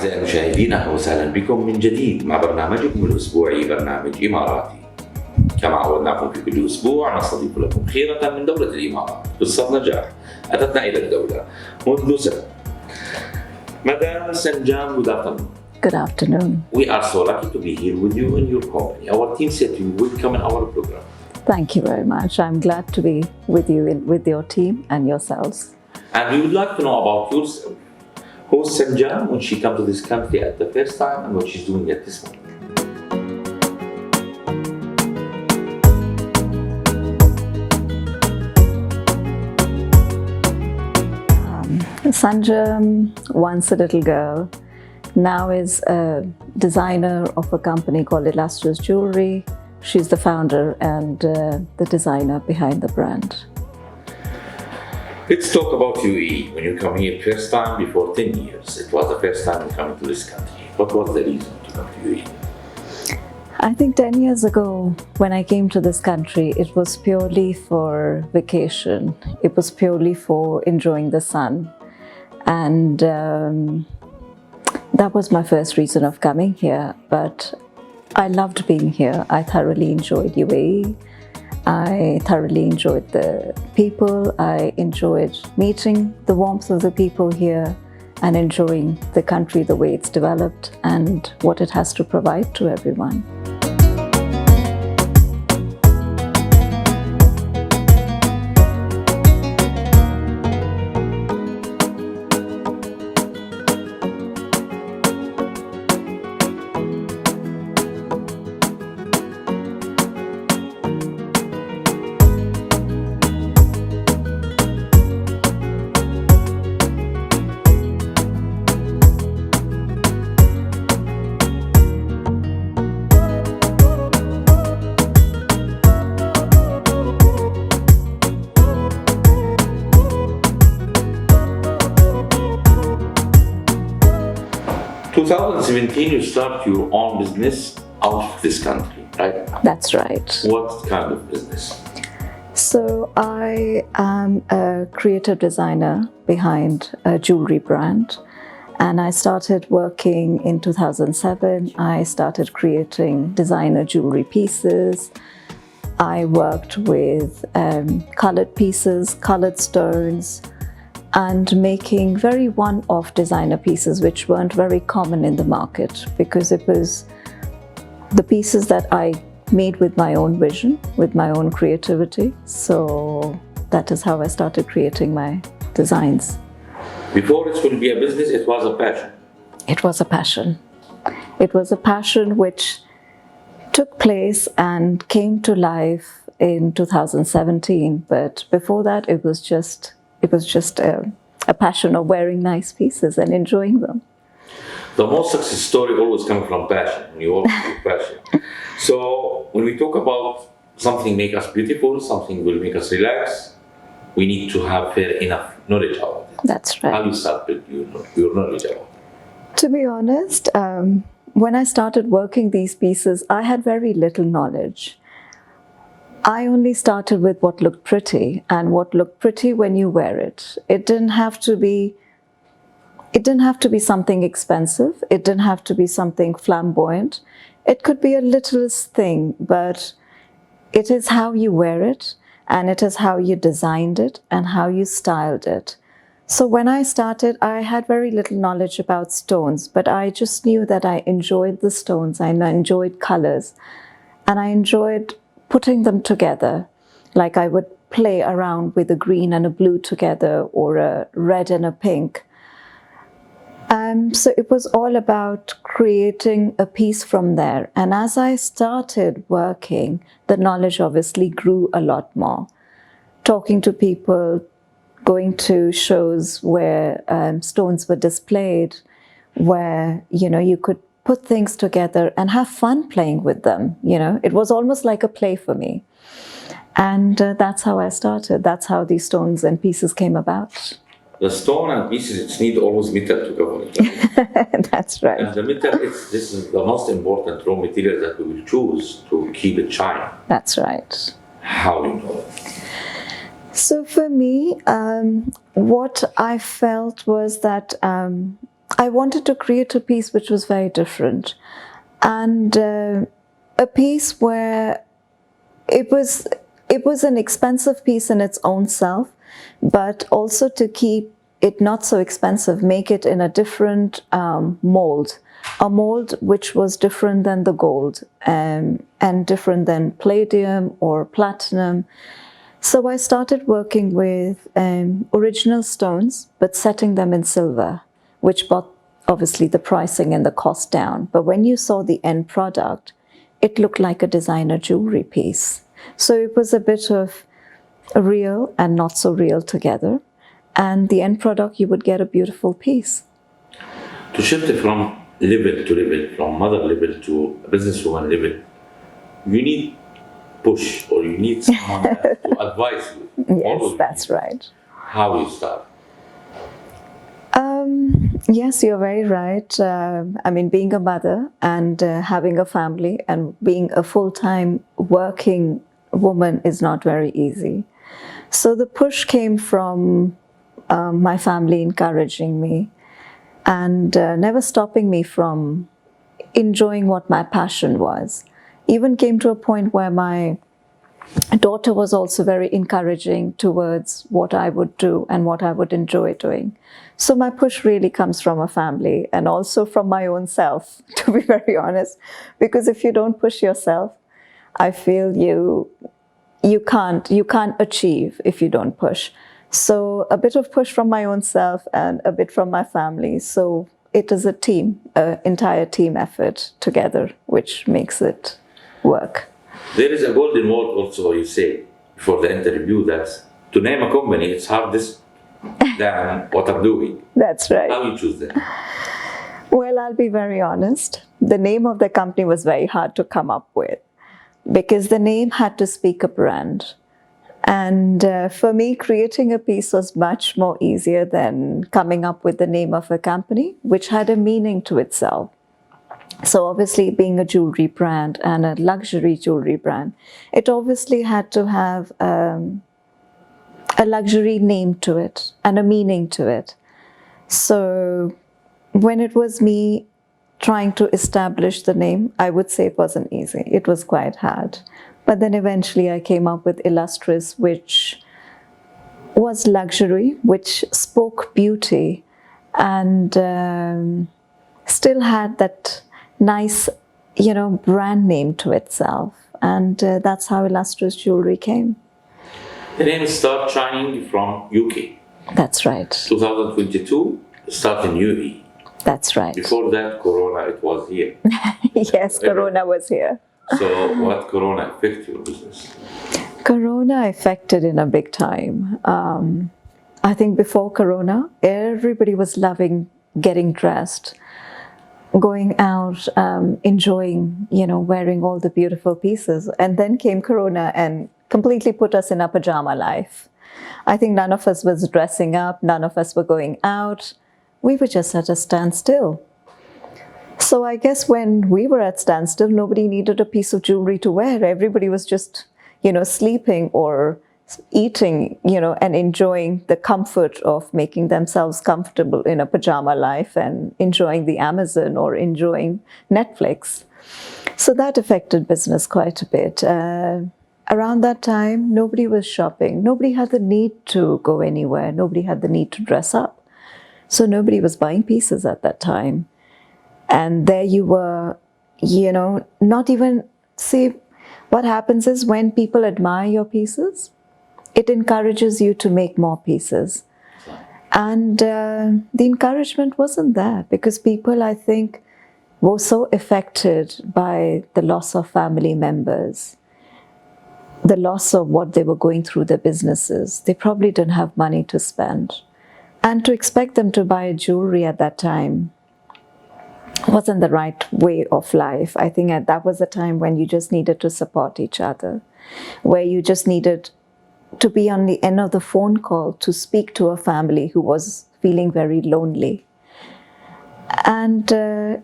أعزائي المشاهدين، أهلا وسهلا بكم من جديد مع برنامجكم الأسبوعي برنامج إماراتي. كما عودناكم في كل أسبوع نستضيف لكم خيرة من دولة الإمارات، قصة نجاح أتتنا إلى الدولة منذ سنة. Madam Sanjam, good afternoon. Good afternoon. We are so lucky to be here with you in your company. Our team said you would come in our program. Thank you very much. I'm glad to be with you, with your team and yourselves. And we would like to know about yourself. Who's Sanjam when she came to this country at the first time and what she's doing at this moment? Sanjam, once a little girl, now is a designer of a company called Illustris Jewellery. She's the founder and the designer behind the brand. Let's talk about UAE. When you come here first time before 10 years, it was the first time you coming to this country. What was the reason to come to UAE? I think 10 years ago, when I came to this country, it was purely for vacation. It was purely for enjoying the sun. And that was my first reason of coming here. But I loved being here. I thoroughly enjoyed UAE. I thoroughly enjoyed the people. I enjoyed meeting the warmth of the people here and enjoying the country, the way it's developed and what it has to provide to everyone. In 2017, you start your own business out of this country, right? That's right. What kind of business? So I am a creative designer behind a jewelry brand, and I started working in 2007. I started creating designer jewelry pieces. I worked with colored pieces, colored stones, and making very one-off designer pieces which weren't very common in the market, because it was the pieces that I made with my own vision, with my own creativity. So that is how I started creating my designs. Before it will be a business, it was a passion. It was a passion. It was a passion which took place and came to life in 2017. But before that, it was just a passion of wearing nice pieces and enjoying them. The most success story always comes from passion, when you work with passion. So when we talk about something make us beautiful, something will make us relax, we need to have fair enough knowledge about it. That's right. How you started your knowledge about it? To be honest, when I started working these pieces, I had very little knowledge. I only started with what looked pretty, and what looked pretty when you wear it. It didn't have to be something expensive. It didn't have to be something flamboyant. It could be a little thing, but it is how you wear it, and it is how you designed it and how you styled it. So when I started, I had very little knowledge about stones, but I just knew that I enjoyed the stones, I enjoyed colors, and I enjoyed putting them together. Like I would play around with a green and a blue together, or a red and a pink. So it was all about creating a piece from there. And as I started working, the knowledge obviously grew a lot more. Talking to people, going to shows where stones were displayed, where you could put things together and have fun playing with them. It was almost like a play for me. And that's how I started. That's how these stones and pieces came about. The stone and pieces, it need always metal to cover it. Right? That's right. And the metal, this is the most important raw material that we will choose to keep it shiny. That's right. How do you know it? So for me, what I felt was that I wanted to create a piece which was very different, and a piece where it was an expensive piece in its own self, but also to keep it not so expensive, make it in a different mold, a mold which was different than the gold and different than palladium or platinum. So I started working with original stones, but setting them in silver, which brought obviously the pricing and the cost down. But when you saw the end product, it looked like a designer jewelry piece. So it was a bit of real and not so real together. And the end product, you would get a beautiful piece. To shift it from level to level, from mother level to businesswoman level, you need push, or you need someone to advise you. Yes, that's right. How you start? Yes, you're very right. I mean, being a mother and having a family and being a full-time working woman is not very easy. So the push came from my family encouraging me and never stopping me from enjoying what my passion was. Even came to a point where my daughter was also very encouraging towards what I would do and what I would enjoy doing. So my push really comes from a family and also from my own self, to be very honest. Because if you don't push yourself, I feel you can't achieve if you don't push. So a bit of push from my own self and a bit from my family. So it is a team, an entire team effort together, which makes it work. There is a golden word also you say before the interview that to name a company, it's hardest than what I'm doing. That's right. How you choose that? Well, I'll be very honest. The name of the company was very hard to come up with because the name had to speak a brand. And for me, creating a piece was much more easier than coming up with the name of a company, which had a meaning to itself. So obviously being a jewelry brand and a luxury jewelry brand, it obviously had to have a luxury name to it and a meaning to it. So when it was me trying to establish the name, I would say it wasn't easy. It was quite hard. But then eventually I came up with Illustris, which was luxury, which spoke beauty and still had that nice, brand name to itself. And that's how Illustris Jewellery came. The name started shining from UK. That's right. 2022, started in UAE. That's right. Before that, Corona, it was here. Yes, Corona was here. So what Corona affected your business? Corona affected in a big time. I think before Corona, everybody was loving getting dressed, going out, enjoying, wearing all the beautiful pieces. And then came Corona and completely put us in a pajama life. I think none of us was dressing up, none of us were going out. We were just at a standstill. So I guess when we were at standstill, nobody needed a piece of jewelry to wear. Everybody was just, sleeping or eating, and enjoying the comfort of making themselves comfortable in a pajama life and enjoying the Amazon or enjoying Netflix. So that affected business quite a bit. Around that time, nobody was shopping. Nobody had the need to go anywhere. Nobody had the need to dress up. So nobody was buying pieces at that time. And there you were, not even, see, what happens is when people admire your pieces, it encourages you to make more pieces. And the encouragement wasn't there because people, I think, were so affected by the loss of family members, the loss of what they were going through their businesses. They probably didn't have money to spend. And to expect them to buy jewelry at that time wasn't the right way of life. I think that was a time when you just needed to support each other, where you just needed to be on the end of the phone call to speak to a family who was feeling very lonely. And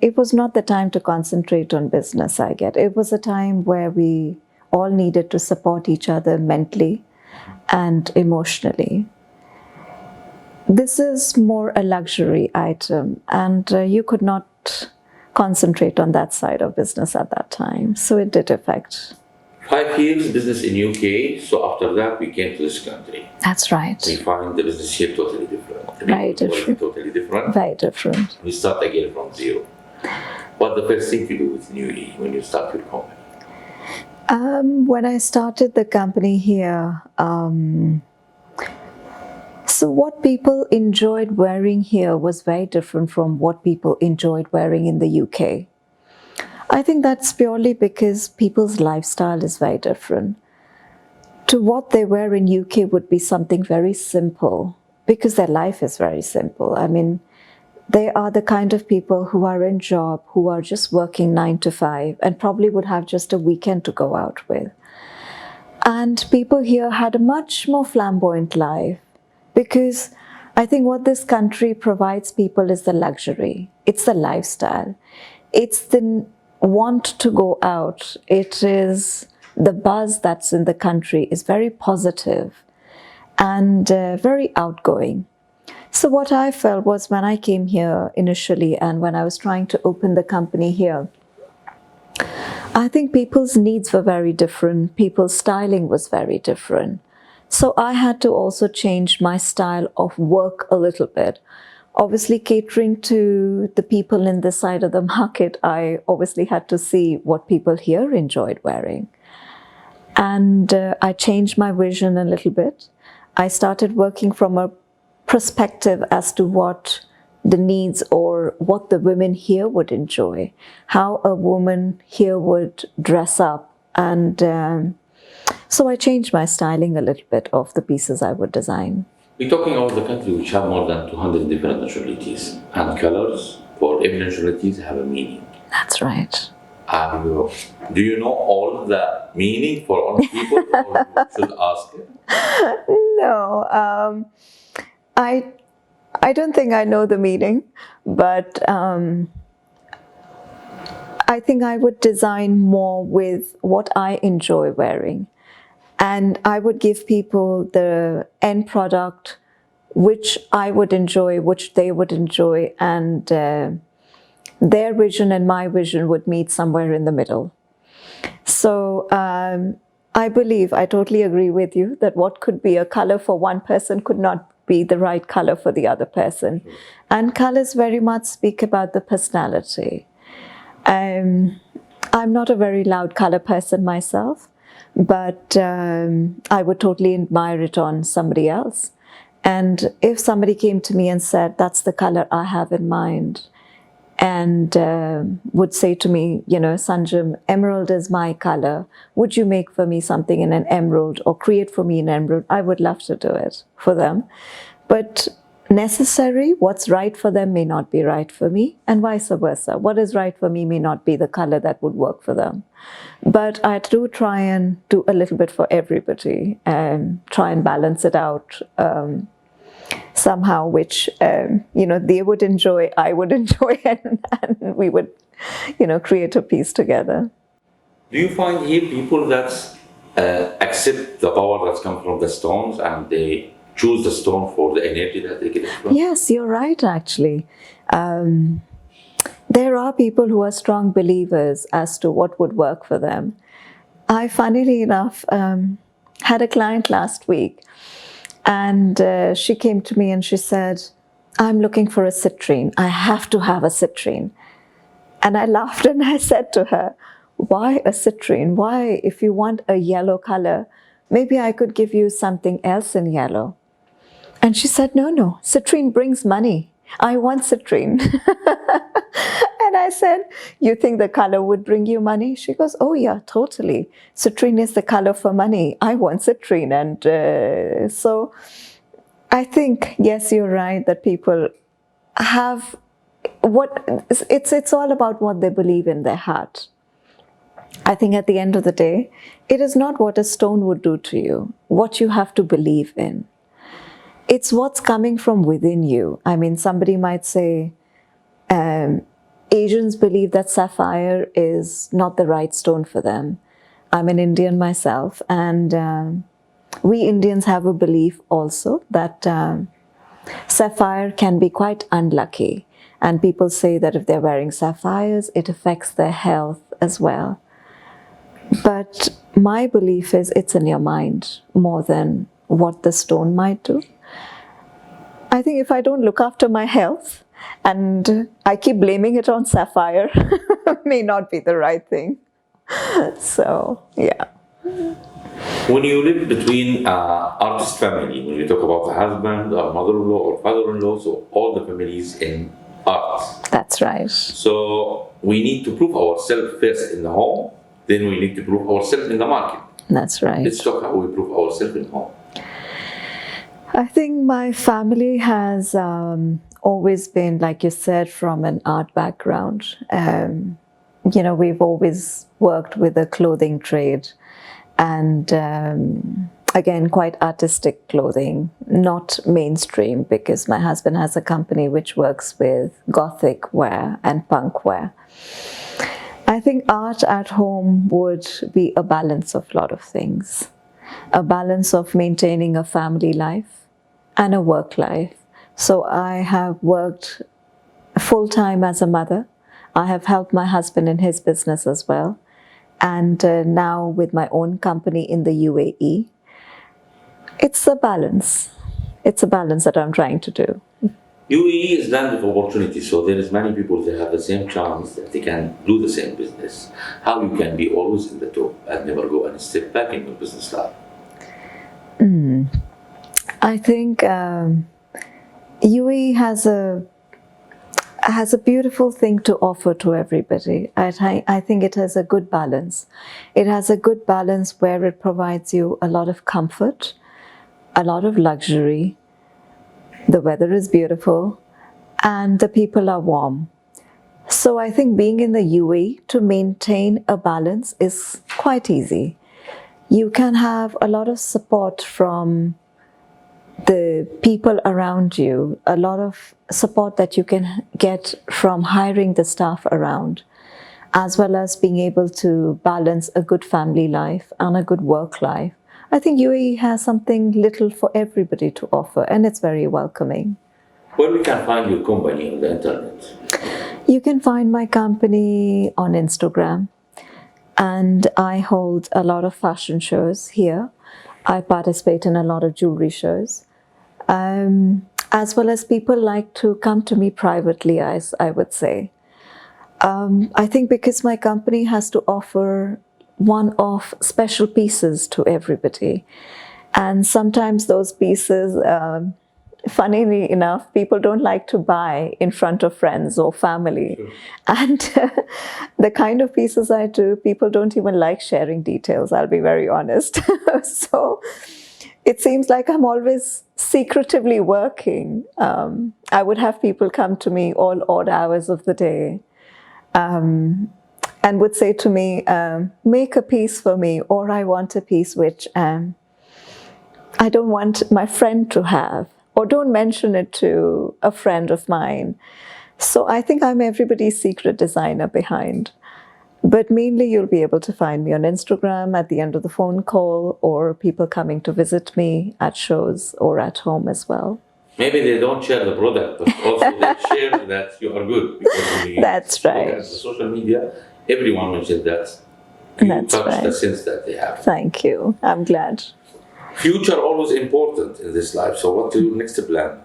it was not the time to concentrate on business, I get. It was a time where we all needed to support each other mentally and emotionally. this is more a luxury item, and you could not concentrate on that side of business at that time. So it did affect. 5 years business in UK, so after that we came to this country. That's right. We find the business here totally different. Very different. Totally different. Very different. We start again from zero. What's the first thing you do with Newly when you start your company? When I started the company here, so what people enjoyed wearing here was very different from what people enjoyed wearing in the UK. I think that's purely because people's lifestyle is very different. To what they wear in UK would be something very simple because their life is very simple. I mean, they are the kind of people who are in job, who are just working 9 to 5 and probably would have just a weekend to go out with. And people here had a much more flamboyant life because I think what this country provides people is the luxury. It's the lifestyle. It's the want to go out. It is the buzz that's in the country is very positive and very outgoing. So what I felt was when I came here initially and when I was trying to open the company here, I think people's needs were very different. People's styling was very different. So I had to also change my style of work a little bit. Obviously catering to the people in this side of the market, I obviously had to see what people here enjoyed wearing. And I changed my vision a little bit. I started working from a perspective as to what the needs or what the women here would enjoy, how a woman here would dress up. And so I changed my styling a little bit of the pieces I would design. We're talking about the country which have more than 200 different nationalities, and colors for every nationalities have a meaning. That's right. Do you know all the meaning for all people, or you should ask it? No, I don't think I know the meaning, but I think I would design more with what I enjoy wearing. And I would give people the end product which I would enjoy, which they would enjoy, and their vision and my vision would meet somewhere in the middle. So I believe, I totally agree with you, that what could be a color for one person could not be the right color for the other person. And colors very much speak about the personality. I'm not a very loud color person myself, but I would totally admire it on somebody else. And if somebody came to me and said, that's the color I have in mind, and would say to me, you know, Sanjam, emerald is my color. Would you make for me something in an emerald or create for me an emerald? I would love to do it for them. But necessary, what's right for them may not be right for me, and vice versa. What is right for me may not be the color that would work for them. But I do try and do a little bit for everybody and try and balance it out somehow, which you know, they would enjoy, I would enjoy, and we would, you know, create a piece together. Do you find here people that accept the power that comes from the stones and they choose the stone for the energy that they get from? Yes, you're right, actually. There are people who are strong believers as to what would work for them. I, funnily enough, had a client last week, and she came to me and she said, I'm looking for a citrine. I have to have a citrine. And I laughed and I said to her, why a citrine? Why, if you want a yellow color, maybe I could give you something else in yellow. And she said, no, citrine brings money. I want citrine. And I said, you think the color would bring you money? She goes, oh yeah, totally. Citrine is the color for money. I want citrine. And so I think, yes, you're right, that people have it's all about what they believe in their heart. I think at the end of the day, it is not what a stone would do to you, what you have to believe in. It's what's coming from within you. I mean, somebody might say, Asians believe that sapphire is not the right stone for them. I'm an Indian myself, and we Indians have a belief also that Sapphire can be quite unlucky, and people say that if they're wearing sapphires, it affects their health as well. But my belief is it's in your mind more than what the stone might do. I think if I don't look after my health and I keep blaming it on sapphire, may not be the right thing. So, yeah. When you live between artist family, when you talk about a husband or mother-in-law or father-in-law, so all the families in art. That's right. So we need to prove ourselves first in the home, then we need to prove ourselves in the market. That's right. Let's talk how we prove ourselves in home. I think my family has always been, like you said, from an art background. You know, we've always worked with the clothing trade, and again, quite artistic clothing, not mainstream, because my husband has a company which works with gothic wear and punk wear. I think art at home would be a balance of a lot of things. A balance of maintaining a family life and a work life. So I have worked full-time as a mother. I have helped my husband in his business as well. And now with my own company in the UAE. It's a balance. It's a balance that I'm trying to do. UAE is land of opportunity, so there is many people that have the same chance that they can do the same business. How you can be always in the top and never go and step back in your business life? I think UAE has a beautiful thing to offer to everybody. I think it has a good balance. It has a good balance where it provides you a lot of comfort, a lot of luxury. The weather is beautiful and the people are warm. So I think being in the UAE to maintain a balance is quite easy. You can have a lot of support from the people around you, a lot of support that you can get from hiring the staff around, as well as being able to balance a good family life and a good work life. I think UAE has something little for everybody to offer, and it's very welcoming. Where we can find your company on the internet? You can find my company on Instagram, and I hold a lot of fashion shows here. I participate in a lot of jewelry shows, as well as people like to come to me privately, I would say. I think because my company has to offer one-off special pieces to everybody, and sometimes those pieces, funnily enough, people don't like to buy in front of friends or family. Sure. And the kind of pieces I do, people don't even like sharing details, I'll be very honest. So it seems like I'm always secretively working. I would have people come to me all odd hours of the day and would say to me, make a piece for me, or I want a piece which I don't want my friend to have, or don't mention it to a friend of mine. So I think I'm everybody's secret designer behind. But mainly you'll be able to find me on Instagram at the end of the phone call, or people coming to visit me at shows or at home as well. Maybe they don't share the product, but also they share that you are good. Because when you That's right. Look at the social media, everyone mentions that. You touch the sense that they have. Thank you. I'm glad. Future always important in this life. So what's your next plan?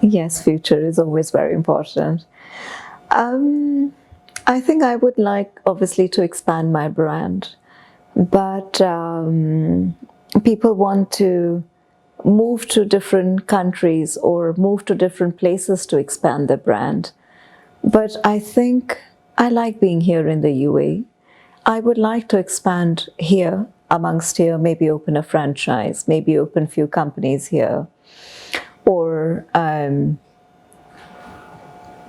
Yes, future is always very important. I think I would like, obviously, to expand my brand. But people want to move to different countries or move to different places to expand their brand. But I think I like being here in the UAE. I would like to expand here, amongst here, maybe open a franchise, maybe open a few companies here, or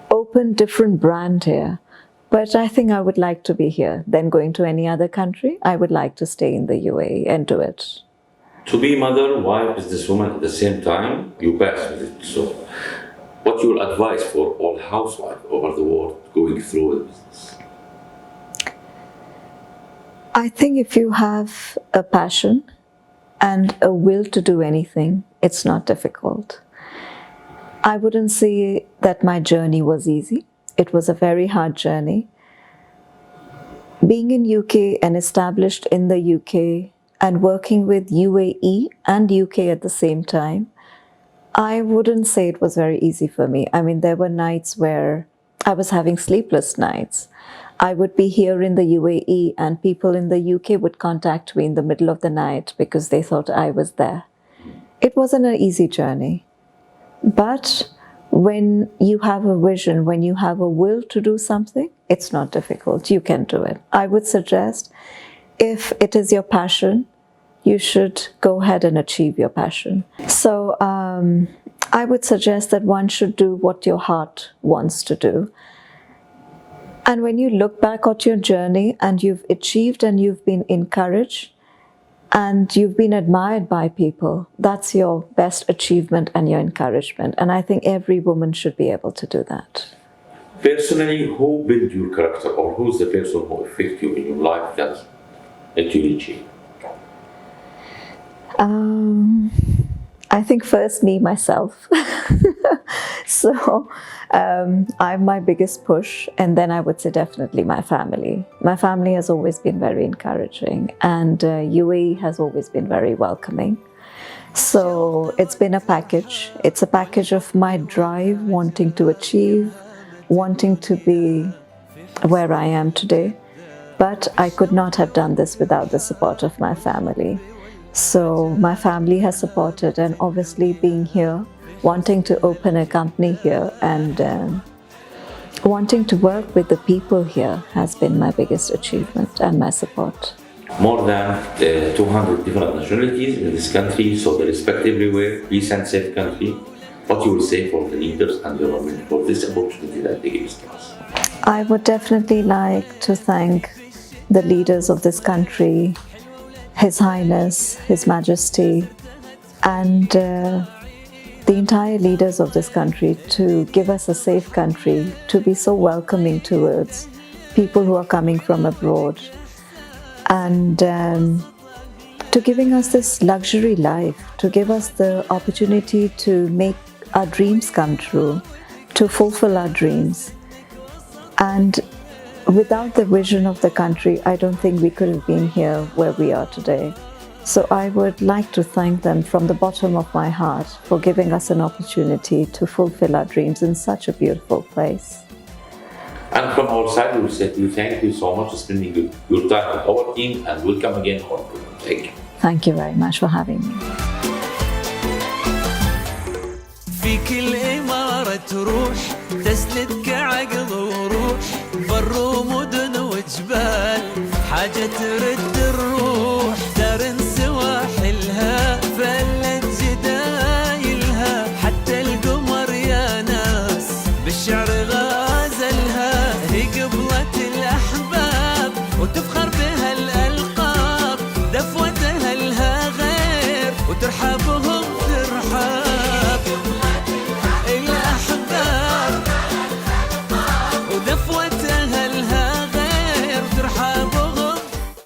open different brand here. But I think I would like to be here. Then going to any other country, I would like to stay in the UAE and do it. To be mother, wife, businesswoman at the same time, you pass with it. So what's your advice for all housewives over the world going through the business? I think if you have a passion and a will to do anything, it's not difficult. I wouldn't say that my journey was easy. It was a very hard journey. Being in UK and established in the UK and working with UAE and UK at the same time, I wouldn't say it was very easy for me. I mean, there were nights where I was having sleepless nights. I would be here in the UAE and people in the UK would contact me in the middle of the night because they thought I was there. It wasn't an easy journey. But when you have a vision, when you have a will to do something, it's not difficult. You can do it. I would suggest if it is your passion, you should go ahead and achieve your passion. So I would suggest that one should do what your heart wants to do. And when you look back at your journey and you've achieved and you've been encouraged and you've been admired by people, that's your best achievement and your encouragement. And I think every woman should be able to do that. Personally, who built your character, or who's the person who affected you in your life that you reach? I think first me, myself. So I'm my biggest push, and then I would say definitely my family. My family has always been very encouraging, and UAE has always been very welcoming. So it's been a package. It's a package of my drive, wanting to achieve, wanting to be where I am today. But I could not have done this without the support of my family. So my family has supported, and obviously being here, wanting to open a company here and wanting to work with the people here has been my biggest achievement and my support. More than 200 different nationalities in this country, so they respect everywhere, peace and safe country. What you will say for the leaders and government for this opportunity that they give to us? I would definitely like to thank the leaders of this country, His Highness, His Majesty, and the entire leaders of this country to give us a safe country, to be so welcoming towards people who are coming from abroad, and to giving us this luxury life, to give us the opportunity to make our dreams come true, to fulfill our dreams. And without the vision of the country, I don't think we could have been here where we are today. So I would like to thank them from the bottom of my heart for giving us an opportunity to fulfill our dreams in such a beautiful place. And from our side, we will say to you, thank you so much for spending your time with our team, and welcome again. Thank you. Thank you very much for having me. في كل إمارة تروح تسندك عقل وروح بر ومدن وجبال حاجة ترد